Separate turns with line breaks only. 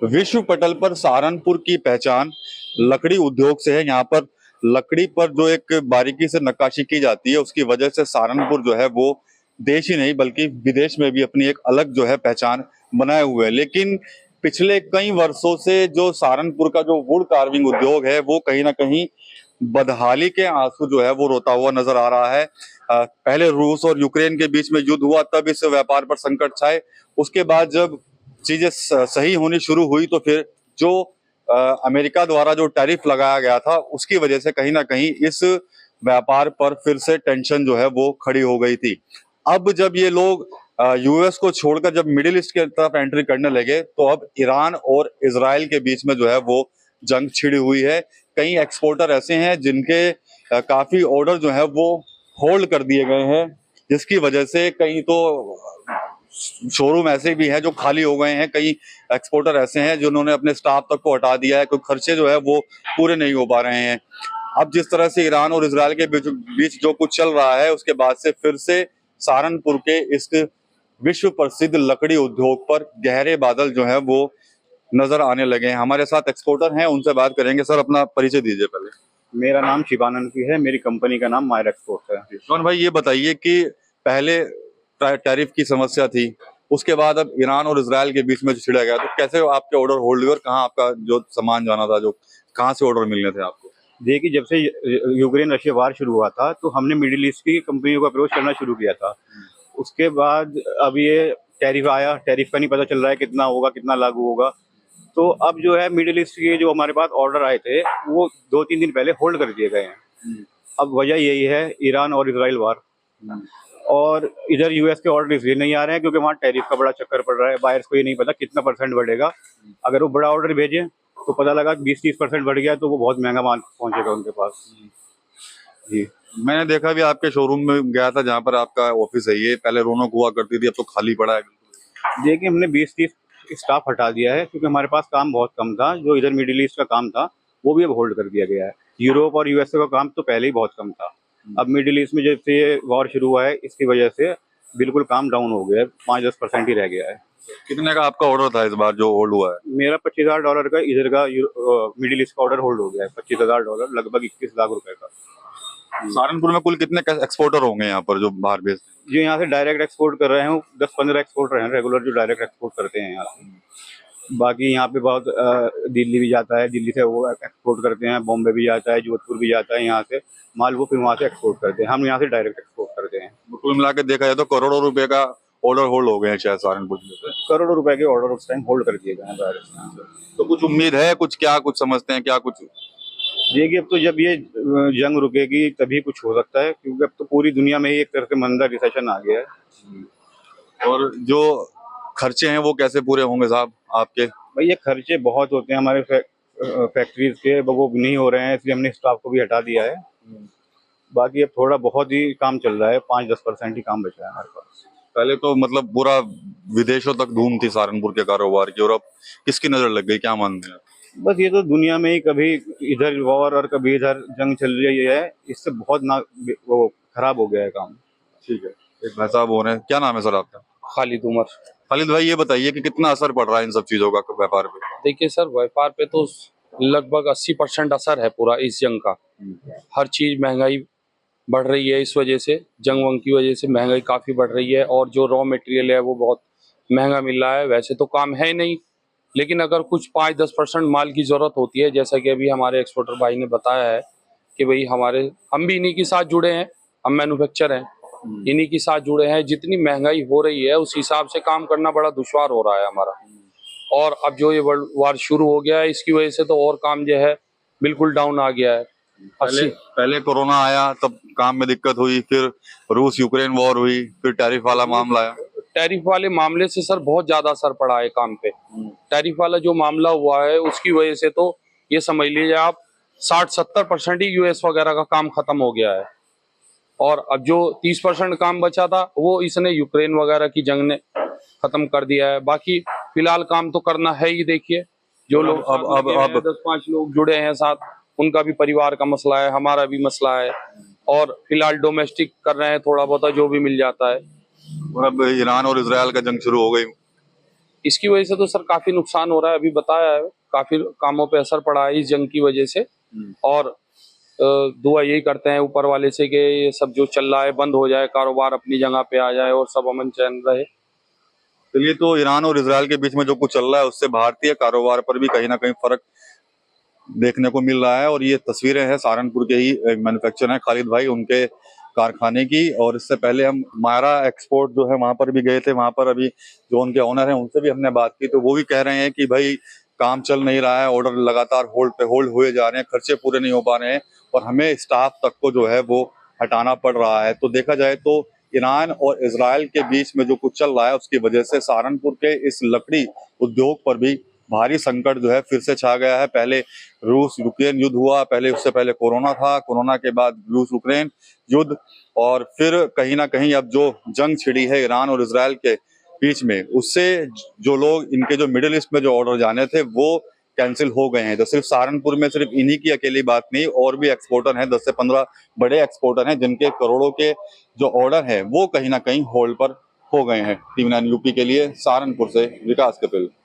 विश्व पटल पर सहारनपुर की पहचान लकड़ी उद्योग से है। यहाँ पर लकड़ी पर जो एक बारीकी से नक्काशी की जाती है, उसकी वजह से सहारनपुर जो है वो देश ही नहीं बल्कि विदेश में भी अपनी एक अलग जो है पहचान बनाए हुए है। लेकिन पिछले कई वर्षों से जो सहारनपुर का जो वुड कार्विंग उद्योग है वो कहीं ना कहीं बदहाली के आंसू जो है वो रोता हुआ नजर आ रहा है। पहले रूस और यूक्रेन के बीच में युद्ध हुआ, तब इस व्यापार पर संकट छाए। उसके बाद जब चीजें सही होनी शुरू हुई तो फिर जो अमेरिका द्वारा जो टैरिफ लगाया गया था उसकी वजह से कहीं ना कहीं इस व्यापार पर फिर से टेंशन जो है वो खड़ी हो गई थी। अब जब ये लोग यूएस को छोड़कर जब मिडिल ईस्ट की तरफ एंट्री करने लगे तो अब ईरान और इजराइल के बीच में जो है वो जंग छिड़ी हुई है। कई एक्सपोर्टर ऐसे हैं जिनके काफी ऑर्डर जो है वो होल्ड कर दिए गए हैं, जिसकी वजह से कहीं तो शोरूम ऐसे भी हैं जो खाली हो गए हैं। कई एक्सपोर्टर ऐसे हैं जिन्होंने अपने स्टाफ तक को हटा दिया है, क्योंकि खर्चे जो है वो पूरे नहीं हो पा रहे हैं। अब जिस तरह से ईरान और इजराइल के बीच जो कुछ चल रहा है उसके बाद से फिर से सहारनपुर के इस विश्व प्रसिद्ध लकड़ी उद्योग पर गहरे बादल जो है वो नजर आने लगे हैं। हमारे साथ एक्सपोर्टर हैं, उनसे बात करेंगे। सर, अपना परिचय दीजिए पहले।
मेरा नाम शिवानंद की है। मेरी कंपनी का नाम मायर एक्सपोर्ट्स है।
शिवान भाई, ये बताइए कि पहले टैरिफ की समस्या थी, उसके बाद अब ईरान और इजराइल के बीच में जो छिड़ा गया, तो कैसे आपके ऑर्डर होल्ड हुए और कहाँ आपका जो सामान जाना था, जो कहाँ से ऑर्डर मिलने थे आपको?
देखिए, जब से यूक्रेन रशिया वार शुरू हुआ था तो हमने मिडिल ईस्ट की कंपनियों को अप्रोच करना शुरू किया था। उसके बाद अब ये टैरिफ आया, टैरिफ का नहीं पता चल रहा है कितना होगा, कितना लागू होगा। तो अब जो है मिडिल ईस्ट के जो हमारे पास ऑर्डर आए थे वो 2-3 दिन पहले होल्ड कर दिए गए हैं। अब वजह यही है, ईरान और इजराइल वार। और इधर यूएस के ऑर्डर इसलिए नहीं आ रहे हैं क्योंकि वहाँ टैरिफ का बड़ा चक्कर पड़ रहा है। बायर्स को ये नहीं पता कितना परसेंट बढ़ेगा। अगर वो बड़ा ऑर्डर भेजें तो पता लगा 20-30% बढ़ गया तो वो बहुत महंगा माल पहुंचेगा उनके पास। जी,
मैंने देखा भी आपके शोरूम में गया था जहाँ पर आपका ऑफिस है, ये पहले रौनक हुआ करती थी, अब तो खाली पड़ा है।
देखिए, हमने 20-30 स्टाफ हटा दिया है क्योंकि हमारे पास काम बहुत कम था। जो इधर मिडिल ईस्ट का काम था वो भी अब होल्ड कर दिया गया है। यूरोप और यूएसए का काम तो पहले ही बहुत कम था। अब मिडिल ईस्ट में जब से ये वॉर शुरू हुआ है इसकी वजह से बिल्कुल काम डाउन हो गया है, 5-10% ही रह गया है।
कितने का आपका ऑर्डर था इस बार जो होल्ड हुआ है?
मेरा $25,000 का इधर का मिडिल ईस्ट का ऑर्डर होल्ड हो गया है। $25,000, लगभग 21 लाख रुपए का।
सहारनपुर में कुल कितने एक्सपोर्टर होंगे यहाँ पर जो बाहर भेजते हैं?
जो यहाँ से डायरेक्ट एक्सपोर्ट कर रहे हैं 10-15 एक्सपोर्टर हैं रेगुलर, जो डायरेक्ट एक्सपोर्ट करते हैं यहाँ से। बाकी यहाँ पे बहुत दिल्ली भी जाता है, दिल्ली से वो एक्सपोर्ट करते हैं, बॉम्बे भी जाता है, जोधपुर भी जाता है। यहाँ से माल वो फिर वहाँ से एक्सपोर्ट करते हैं, हम यहाँ से डायरेक्ट एक्सपोर्ट करते हैं।
कुल मिला के देखा जाए तो करोड़ों रुपए का ऑर्डर होल्ड हो गए हैं शायद सहारनपुर में।
करोड़ों रुपए के ऑर्डर उस टाइम होल्ड कर दिए गए हैं राजस्थान से।
तो कुछ उम्मीद है, कुछ क्या कुछ समझते हैं, क्या कुछ?
देखिए, अब तो जब ये जंग रुकेगी तभी कुछ हो सकता है, क्योंकि अब तो पूरी दुनिया में ही एक तरह से मंदा रिसेशन आ गया है।
और जो खर्चे हैं वो कैसे पूरे होंगे साहब आपके?
भाई, ये खर्चे बहुत होते हैं हमारे फैक्ट्रीज के, वो नहीं हो रहे हैं, इसलिए हमने स्टाफ को भी हटा दिया है। बाकी अब थोड़ा बहुत ही काम चल रहा है, 5-10% ही काम बचा है हमारे पास।
पहले तो मतलब पूरा विदेशों तक धूम थी सहारनपुर के कारोबार की, और अब किसकी नजर लग गई, क्या मानते हैं?
बस ये तो दुनिया में ही कभी इधर वॉर और कभी इधर जंग चल रही है, इससे बहुत वो खराब हो गया है काम।
ठीक है, एक भाई साहब हो रहे हैं, क्या नाम है सर आपका?
खालिद उमर।
खालिद भाई, ये बताइए कि कितना असर पड़ रहा है इन सब चीजों का व्यापार पे?
देखिए सर, व्यापार पे तो लगभग 80% असर है पूरा इस जंग का। हर चीज महंगाई बढ़ रही है, इस वजह से जंग वंग की वजह से महंगाई काफी बढ़ रही है, और जो रॉ मटेरियल है वो बहुत महंगा मिल रहा है। वैसे तो काम है नहीं, लेकिन अगर कुछ 5-10% माल की जरूरत होती है, जैसा कि अभी हमारे एक्सपोर्टर भाई ने बताया है कि भाई हम भी इन्हीं के साथ जुड़े हैं, हम मैन्युफैक्चर हैं, इन्हीं के साथ जुड़े हैं। जितनी महंगाई हो रही है उस हिसाब से काम करना बड़ा दुश्वार हो रहा है हमारा। और अब जो ये वर्ल्ड वार शुरू हो गया है इसकी वजह से तो और काम जो है बिल्कुल डाउन आ गया है।
पहले कोरोना आया तब काम में दिक्कत हुई, फिर रूस यूक्रेन वॉर हुई, फिर टैरिफ वाला मामला आया।
टैरिफ वाले मामले से सर बहुत ज्यादा असर पड़ा है काम पे। टैरिफ वाला जो मामला हुआ है उसकी वजह से तो ये समझ लीजिए आप 60-70% ही यूएस वगैरह का काम खत्म हो गया है, और अब जो 30% काम बचा था वो इसने यूक्रेन वगैरह की जंग ने खत्म कर दिया है। बाकी फिलहाल काम तो करना है ही। देखिए, जो लोग अब 10-5 लोग जुड़े हैं साथ, उनका भी परिवार का मसला है, हमारा भी मसला है, और फिलहाल डोमेस्टिक कर रहे हैं थोड़ा बहुत जो भी मिल जाता है।
और अब ईरान और इजराइल का जंग शुरू हो गई।
इसकी वजह से तो सर काफी नुकसान हो रहा है, अभी बताया है, काफी कामों पे असर पड़ा है इस जंग की वजह से। और दुआ यही करते हैं ऊपर वाले से कि ये सब जो चल रहा है बंद हो जाए, कारोबार अपनी जगह पे आ जाए और सब अमन चैन रहे।
चलिए, तो ईरान और इजराइल के बीच में जो कुछ चल रहा है उससे भारतीय कारोबार पर भी कहीं ना कहीं फर्क देखने को मिल रहा है। और ये तस्वीरें हैं सहारनपुर के ही एक मैन्युफैक्चरर हैं खालिद भाई, उनके कारखाने की। और इससे पहले हम मायरा एक्सपोर्ट जो है वहां पर भी गए थे। वहां पर अभी जो उनके ओनर हैं उनसे भी हमने बात की, तो वो भी कह रहे हैं कि भाई काम चल नहीं रहा है, ऑर्डर लगातार होल्ड पे होल्ड हुए जा रहे हैं, खर्चे पूरे नहीं हो पा रहे हैं और हमें स्टाफ तक को जो है वो हटाना पड़ रहा है। तो देखा जाए तो ईरान और इजराइल के बीच में जो कुछ चल रहा है उसकी वजह से सहारनपुर के इस लकड़ी उद्योग पर भी भारी संकट जो है फिर से छा गया है। पहले रूस यूक्रेन युद्ध हुआ, पहले उससे पहले कोरोना था, कोरोना के बाद रूस यूक्रेन युद्ध, और फिर कहीं ना कहीं अब जो जंग छिड़ी है ईरान और इजराइल के बीच में, उससे जो लोग इनके जो मिडिल ईस्ट में जो ऑर्डर जाने थे वो कैंसिल हो गए हैं। तो सिर्फ सहारनपुर में सिर्फ इन्हीं की अकेली बात नहीं, और भी एक्सपोर्टर हैं, 10 से 15 बड़े एक्सपोर्टर हैं जिनके करोड़ों के जो ऑर्डर हैं वो कहीं ना कहीं होल्ड पर हो गए हैं। टीवी 9 यूपी के लिए सहारनपुर से विकास कपिल।